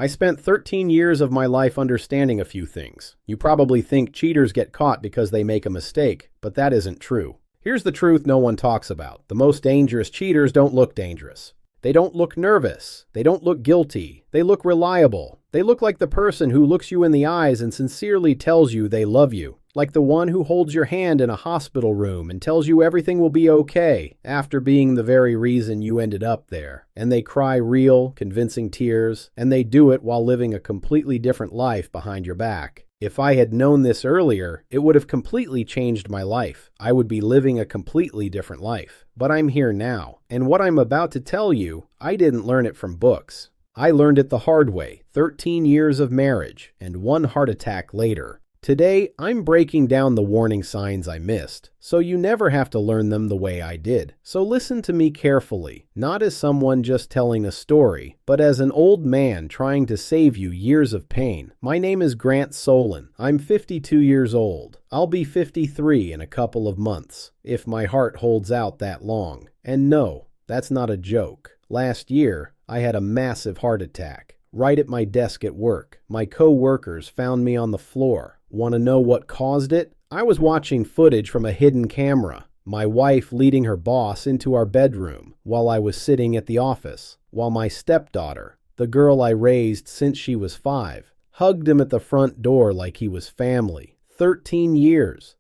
I spent 13 years of my life understanding a few things. You probably think cheaters get caught because they make a mistake, but that isn't true. Here's the truth no one talks about. The most dangerous cheaters don't look dangerous. They don't look nervous. They don't look guilty. They look reliable. They look like the person who looks you in the eyes and sincerely tells you they love you. Like the one who holds your hand in a hospital room and tells you everything will be okay after being the very reason you ended up there. And they cry real, convincing tears, and they do it while living a completely different life behind your back. If I had known this earlier, it would have completely changed my life. I would be living a completely different life. But I'm here now, and what I'm about to tell you, I didn't learn it from books. I learned it the hard way, 13 years of marriage, and one heart attack later. Today, I'm breaking down the warning signs I missed, so you never have to learn them the way I did. So listen to me carefully, not as someone just telling a story, but as an old man trying to save you years of pain. My name is Grant Solen. I'm 52 years old. I'll be 53 in a couple of months, if my heart holds out that long. And no, that's not a joke. Last year, I had a massive heart attack. Right at my desk at work. My co-workers found me on the floor. Want to know what caused it? I was watching footage from a hidden camera. My wife leading her boss into our bedroom while I was sitting at the office, while my stepdaughter, the girl I raised since she was 5, hugged him at the front door like he was family. 13 years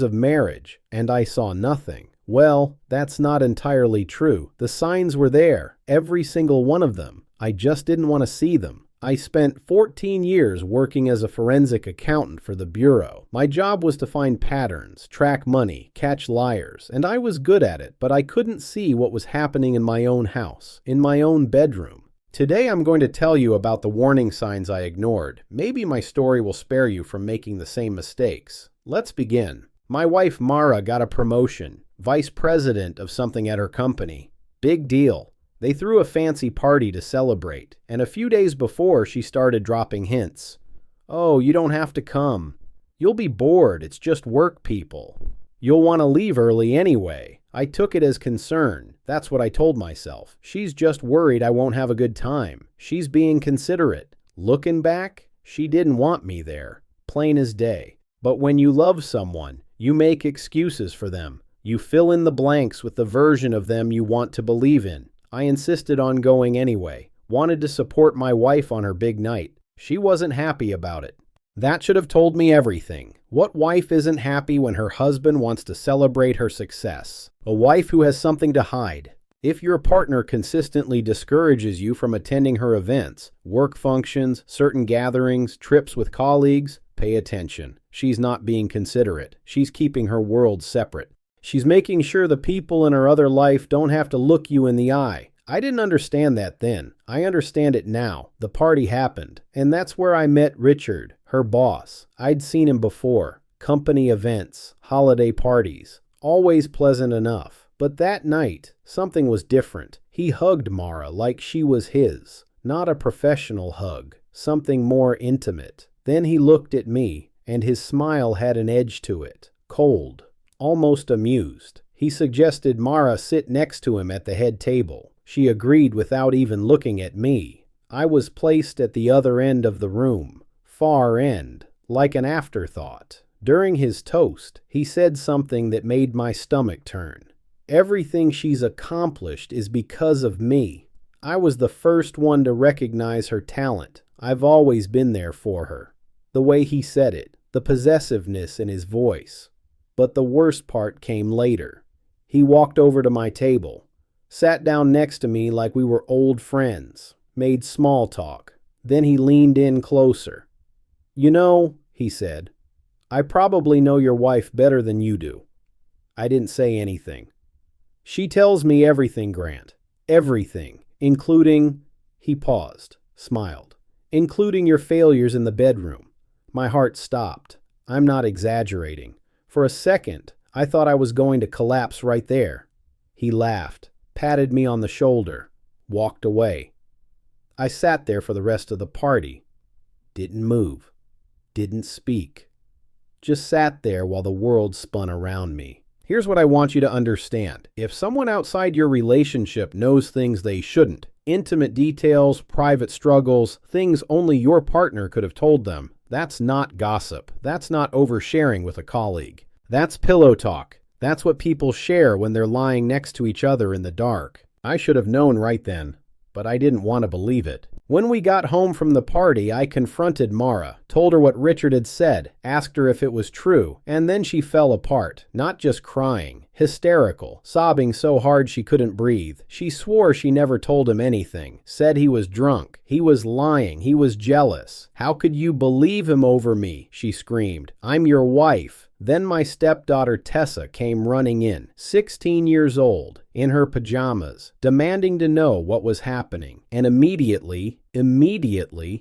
of marriage, and I saw nothing. Well, that's not entirely true. The signs were there, every single one of them. I just didn't want to see them. I spent 14 years working as a forensic accountant for the Bureau. My job was to find patterns, track money, catch liars, and I was good at it, but I couldn't see what was happening in my own house, in my own bedroom. Today I'm going to tell you about the warning signs I ignored. Maybe my story will spare you from making the same mistakes. Let's begin. My wife Mara got a promotion, vice president of something at her company. Big deal. They threw a fancy party to celebrate, and a few days before she started dropping hints. Oh, you don't have to come. You'll be bored, it's just work people. You'll want to leave early anyway. I took it as concern. That's what I told myself. She's just worried I won't have a good time. She's being considerate. Looking back, she didn't want me there. Plain as day. But when you love someone, you make excuses for them. You fill in the blanks with the version of them you want to believe in. I insisted on going anyway, wanted to support my wife on her big night. She wasn't happy about it. That should have told me everything. What wife isn't happy when her husband wants to celebrate her success? A wife who has something to hide. If your partner consistently discourages you from attending her events, work functions, certain gatherings, trips with colleagues, pay attention. She's not being considerate. She's keeping her world separate. She's making sure the people in her other life don't have to look you in the eye. I didn't understand that then. I understand it now. The party happened. And that's where I met Richard, her boss. I'd seen him before. Company events, holiday parties. Always pleasant enough. But that night, something was different. He hugged Mara like she was his. Not a professional hug. Something more intimate. Then he looked at me, and his smile had an edge to it. Cold. Almost amused. He suggested Mara sit next to him at the head table. She agreed without even looking at me. I was placed at the other end of the room, far end, like an afterthought. During his toast, he said something that made my stomach turn. Everything she's accomplished is because of me. I was the first one to recognize her talent. I've always been there for her. The way he said it, the possessiveness in his voice. But the worst part came later. He walked over to my table, sat down next to me like we were old friends, made small talk. Then he leaned in closer. You know, he said, I probably know your wife better than you do. I didn't say anything. She tells me everything, Grant. Everything, including, he paused, smiled, including your failures in the bedroom. My heart stopped. I'm not exaggerating. For a second, I thought I was going to collapse right there. He laughed, patted me on the shoulder, walked away. I sat there for the rest of the party. Didn't move. Didn't speak. Just sat there while the world spun around me. Here's what I want you to understand. If someone outside your relationship knows things they shouldn't, Intimate details, private struggles, things only your partner could have told them. That's not gossip. That's not oversharing with a colleague. That's pillow talk. That's what people share when they're lying next to each other in the dark. I should have known right then, but I didn't want to believe it. When we got home from the party, I confronted Mara, told her what Richard had said, asked her if it was true, and then she fell apart, not just crying, hysterical, sobbing so hard she couldn't breathe. She swore she never told him anything, said he was drunk, he was lying, he was jealous. How could you believe him over me? She screamed. I'm your wife. Then my stepdaughter Tessa came running in, 16 years old, in her pajamas, demanding to know what was happening. And immediately,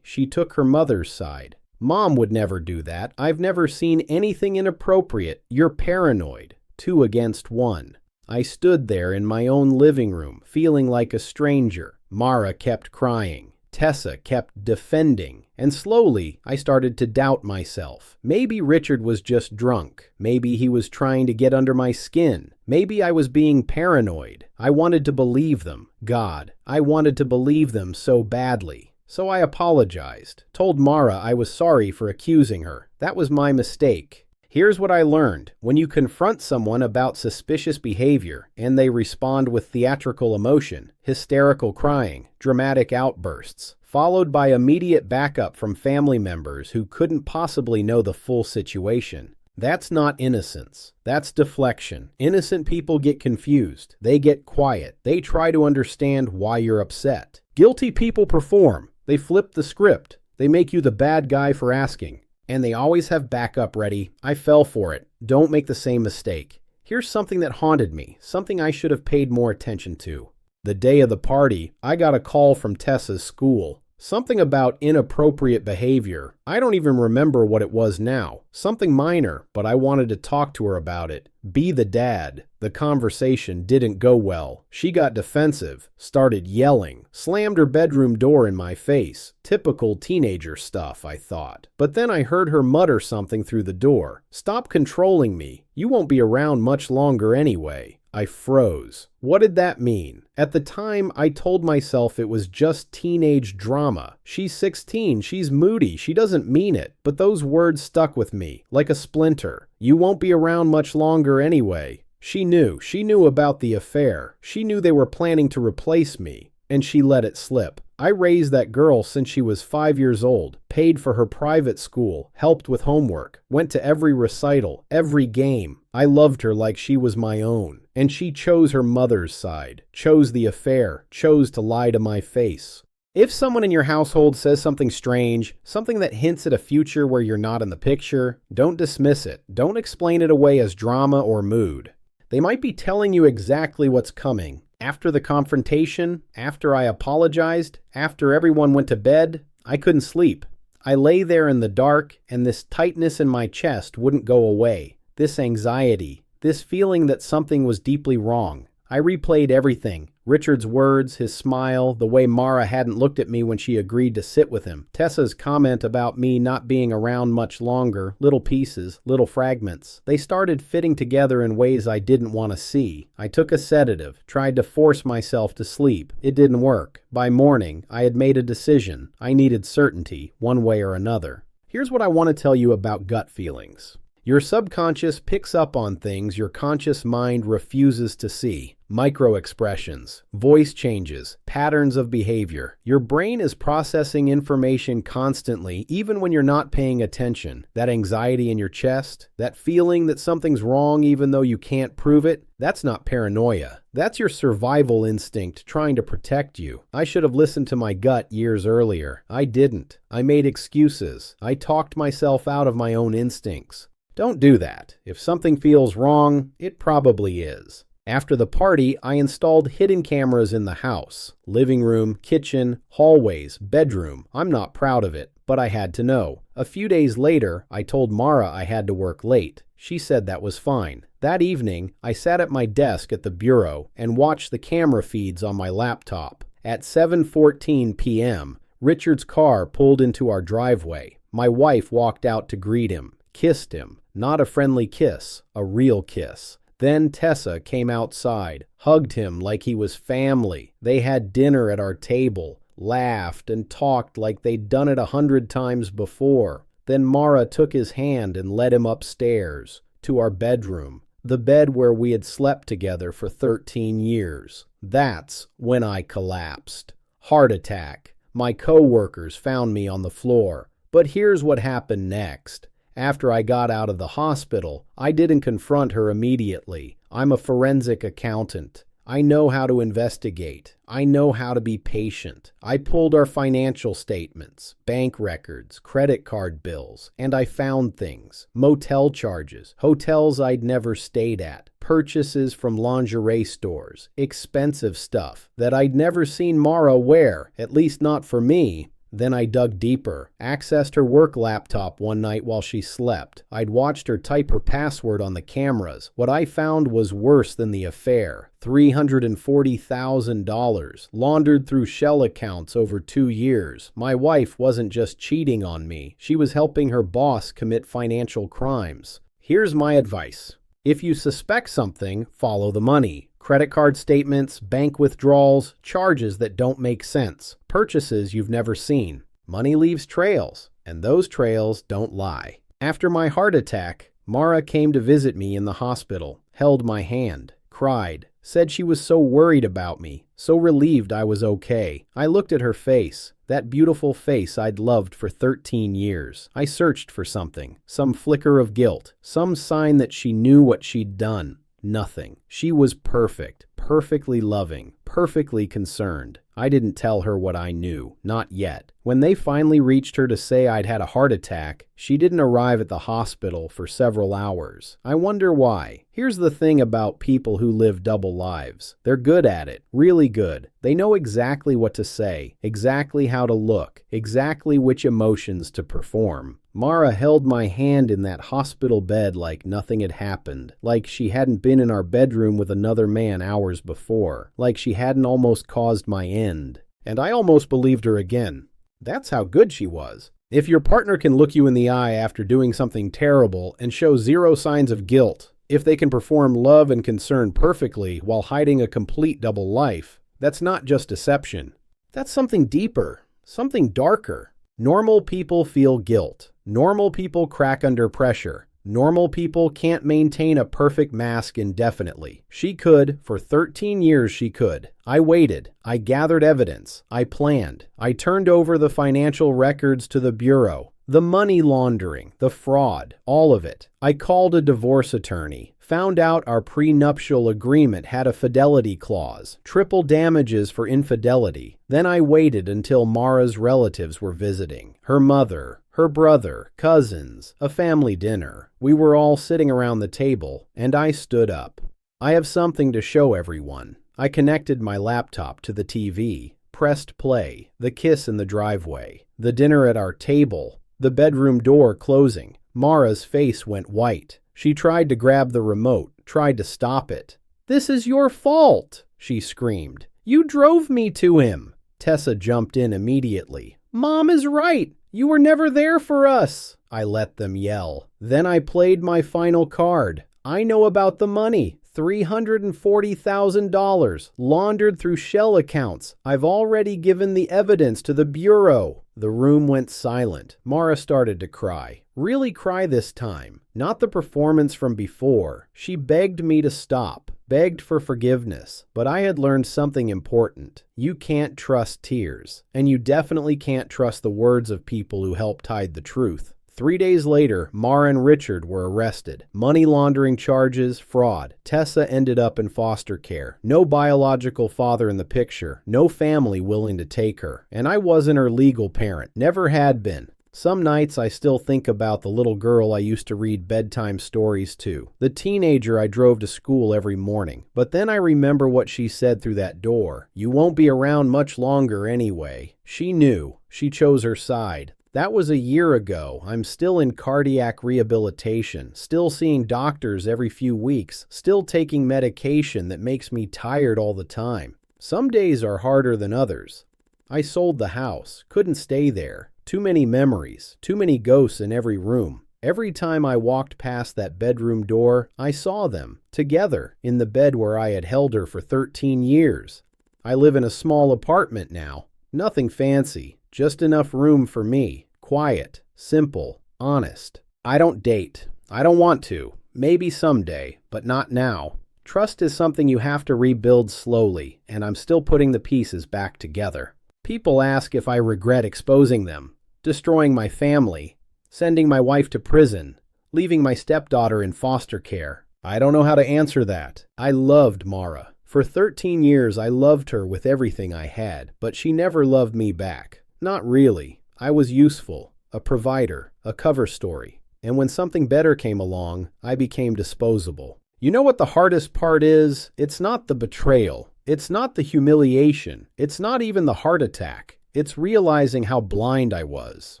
she took her mother's side. Mom would never do that. I've never seen anything inappropriate. You're paranoid. 2 against 1. I stood there in my own living room, feeling like a stranger. Mara kept crying. Tessa kept defending, and slowly I started to doubt myself. Maybe Richard was just drunk. Maybe he was trying to get under my skin. Maybe I was being paranoid. I wanted to believe them. God, I wanted to believe them so badly. So I apologized, told Mara I was sorry for accusing her. That was my mistake. Here's what I learned. When you confront someone about suspicious behavior and they respond with theatrical emotion, hysterical crying, dramatic outbursts, followed by immediate backup from family members who couldn't possibly know the full situation, that's not innocence. That's deflection. Innocent people get confused. They get quiet. They try to understand why you're upset. Guilty people perform. They flip the script. They make you the bad guy for asking. And they always have backup ready. I fell for it. Don't make the same mistake. Here's something that haunted me, something I should have paid more attention to. The day of the party, I got a call from Tessa's school. Something about inappropriate behavior. I don't even remember what it was now. Something minor, but I wanted to talk to her about it. Be the dad. The conversation didn't go well. She got defensive, started yelling, slammed her bedroom door in my face. Typical teenager stuff, I thought. But then I heard her mutter something through the door. Stop controlling me. You won't be around much longer anyway. I froze. What did that mean? At the time, I told myself it was just teenage drama. She's 16, she's moody, she doesn't mean it. But those words stuck with me, like a splinter. You won't be around much longer anyway. She knew about the affair. She knew they were planning to replace me, and she let it slip. I raised that girl since she was 5 years old, paid for her private school, helped with homework, went to every recital, every game. I loved her like she was my own, and she chose her mother's side, chose the affair, chose to lie to my face. If someone in your household says something strange, something that hints at a future where you're not in the picture, don't dismiss it. Don't explain it away as drama or mood. They might be telling you exactly what's coming. After the confrontation, after I apologized, after everyone went to bed, I couldn't sleep. I lay there in the dark, and this tightness in my chest wouldn't go away. This anxiety, this feeling that something was deeply wrong. I replayed everything. Richard's words, his smile, the way Mara hadn't looked at me when she agreed to sit with him, Tessa's comment about me not being around much longer, little pieces, little fragments. They started fitting together in ways I didn't want to see. I took a sedative, tried to force myself to sleep. It didn't work. By morning, I had made a decision. I needed certainty, one way or another. Here's what I want to tell you about gut feelings. Your subconscious picks up on things your conscious mind refuses to see. Micro-expressions, voice changes, patterns of behavior. Your brain is processing information constantly, even when you're not paying attention. That anxiety in your chest, that feeling that something's wrong even though you can't prove it, that's not paranoia. That's your survival instinct trying to protect you. I should have listened to my gut years earlier. I didn't. I made excuses. I talked myself out of my own instincts. Don't do that. If something feels wrong, it probably is. After the party, I installed hidden cameras in the house. Living room, kitchen, hallways, bedroom. I'm not proud of it, but I had to know. A few days later, I told Mara I had to work late. She said that was fine. That evening, I sat at my desk at the bureau and watched the camera feeds on my laptop. At 7:14 p.m., Richard's car pulled into our driveway. My wife walked out to greet him, kissed him. Not a friendly kiss, a real kiss. Then Tessa came outside, hugged him like he was family. They had dinner at our table, laughed and talked like they'd done it 100 times before. Then Mara took his hand and led him upstairs to our bedroom, the bed where we had slept together for 13 years. That's when I collapsed. Heart attack. My co-workers found me on the floor. But here's what happened next. After I got out of the hospital, I didn't confront her immediately. I'm a forensic accountant. I know how to investigate. I know how to be patient. I pulled our financial statements, bank records, credit card bills, and I found things. Motel charges, hotels I'd never stayed at, purchases from lingerie stores, expensive stuff that I'd never seen Mara wear, at least not for me. Then I dug deeper, accessed her work laptop one night while she slept. I'd watched her type her password on the cameras. What I found was worse than the affair. $340,000, laundered through shell accounts over 2 years. My wife wasn't just cheating on me. She was helping her boss commit financial crimes. Here's my advice. If you suspect something, follow the money. Credit card statements, bank withdrawals, charges that don't make sense, purchases you've never seen. Money leaves trails, and those trails don't lie. After my heart attack, Mara came to visit me in the hospital, held my hand, cried, said she was so worried about me, so relieved I was okay. I looked at her face, that beautiful face I'd loved for 13 years. I searched for something, some flicker of guilt, some sign that she knew what she'd done. Nothing. She was perfect, perfectly loving, perfectly concerned. I didn't tell her what I knew, not yet. When they finally reached her to say I'd had a heart attack, she didn't arrive at the hospital for several hours. I wonder why. Here's the thing about people who live double lives. They're good at it, really good. They know exactly what to say, exactly how to look, exactly which emotions to perform. Mara held my hand in that hospital bed like nothing had happened, like she hadn't been in our bedroom with another man hours before, like she hadn't almost caused my end. And I almost believed her again. That's how good she was. If your partner can look you in the eye after doing something terrible and show zero signs of guilt, if they can perform love and concern perfectly while hiding a complete double life, that's not just deception. That's something deeper, something darker. Normal people feel guilt. Normal people crack under pressure. Normal people can't maintain a perfect mask indefinitely. She could. For 13 years she could. I waited. I gathered evidence. I planned. I turned over the financial records to the bureau. The money laundering, the fraud, all of it. I called a divorce attorney. Found out our prenuptial agreement had a fidelity clause, triple damages for infidelity. Then I waited until Mara's relatives were visiting. Her mother, her brother, cousins, a family dinner. We were all sitting around the table, and I stood up. I have something to show everyone. I connected my laptop to the TV, pressed play, the kiss in the driveway, the dinner at our table, the bedroom door closing. Mara's face went white. She tried to grab the remote, tried to stop it. "This is your fault," she screamed. "You drove me to him." Tessa jumped in immediately. "Mom is right. You were never there for us." I let them yell. Then I played my final card. I know about the money. $340,000, laundered through shell accounts. I've already given the evidence to the bureau. The room went silent. Mara started to cry. Really cry this time. Not the performance from before. She begged me to stop, begged for forgiveness. But I had learned something important. You can't trust tears. And you definitely can't trust the words of people who helped hide the truth. 3 days later, Mara and Richard were arrested. Money laundering charges, fraud. Tessa ended up in foster care. No biological father in the picture. No family willing to take her. And I wasn't her legal parent. Never had been. Some nights I still think about the little girl I used to read bedtime stories to. The teenager I drove to school every morning. But then I remember what she said through that door. "You won't be around much longer anyway." She knew. She chose her side. That was a year ago. I'm still in cardiac rehabilitation, still seeing doctors every few weeks, still taking medication that makes me tired all the time. Some days are harder than others. I sold the house, couldn't stay there. Too many memories, too many ghosts in every room. Every time I walked past that bedroom door, I saw them, together, in the bed where I had held her for 13 years. I live in a small apartment now. Nothing fancy, just enough room for me. Quiet, simple, honest. I don't date. I don't want to. Maybe someday, but not now. Trust is something you have to rebuild slowly, and I'm still putting the pieces back together. People ask if I regret exposing them, destroying my family, sending my wife to prison, leaving my stepdaughter in foster care. I don't know how to answer that. I loved Mara. For 13 years, I loved her with everything I had, but she never loved me back. Not really. I was useful, a provider, a cover story. And when something better came along, I became disposable. You know what the hardest part is? It's not the betrayal. It's not the humiliation. It's not even the heart attack. It's realizing how blind I was.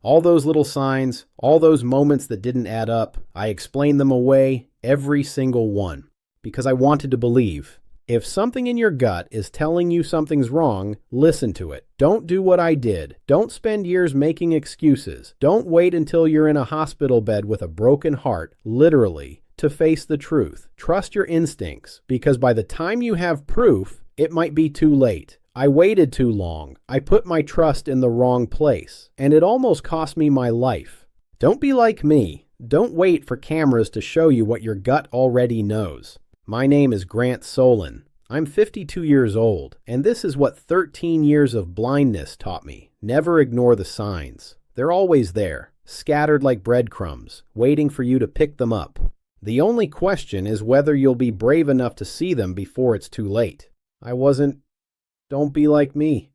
All those little signs, all those moments that didn't add up, I explained them away, every single one, because I wanted to believe. If something in your gut is telling you something's wrong, listen to it. Don't do what I did. Don't spend years making excuses. Don't wait until you're in a hospital bed with a broken heart, literally, to face the truth. Trust your instincts, because by the time you have proof, it might be too late. I waited too long. I put my trust in the wrong place, and it almost cost me my life. Don't be like me. Don't wait for cameras to show you what your gut already knows. My name is Solen. I'm 52 years old, and this is what 13 years of blindness taught me. Never ignore the signs. They're always there, scattered like breadcrumbs, waiting for you to pick them up. The only question is whether you'll be brave enough to see them before it's too late. Don't be like me.